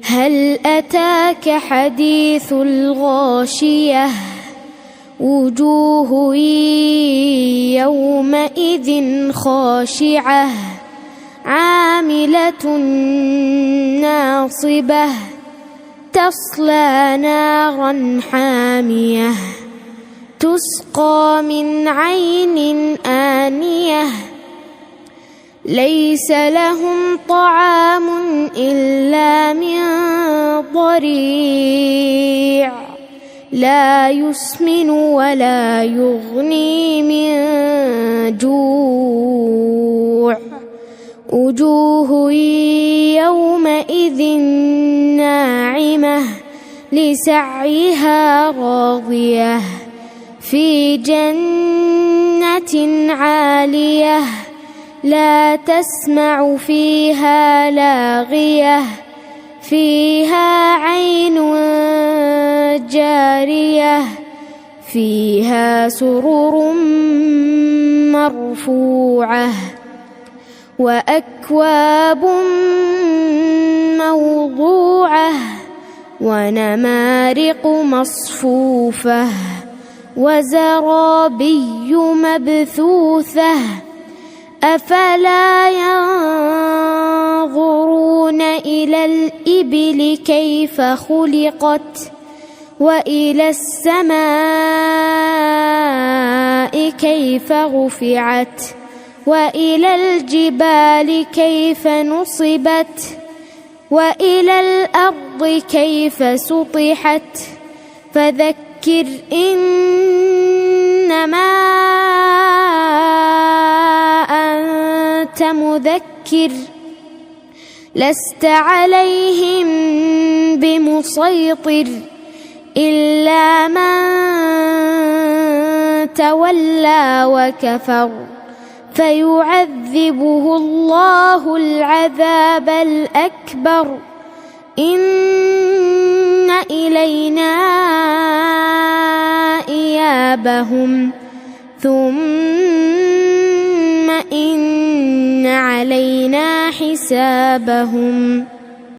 هل أتاك حديث الغاشية وجوه يومئذ خاشعة عاملة ناصبة تصلى نارا حامية تسقى من عين آنية ليس لهم طعام إلا من ضريع لا يسمن ولا يغني من جوع وجوه يومئذ ناعمة لسعيها راضية في جنة عالية لا تسمع فيها لاغية فيها عين جارية فيها سرر مرفوعة وأكواب موضوعة ونمارق مصفوفة وزرابي مبثوثة أفلا ينظرون إلى الإبل كيف خلقت وإلى السماء كيف رفعت وإلى الجبال كيف نصبت وإلى الأرض كيف سطحت فذكر إنما أنت مذكر لست عليهم بمسيطر إلا من تولى وكفر فيعذبه الله العذاب الأكبر إن إلينا إيابهم ثم إن علينا حسابهم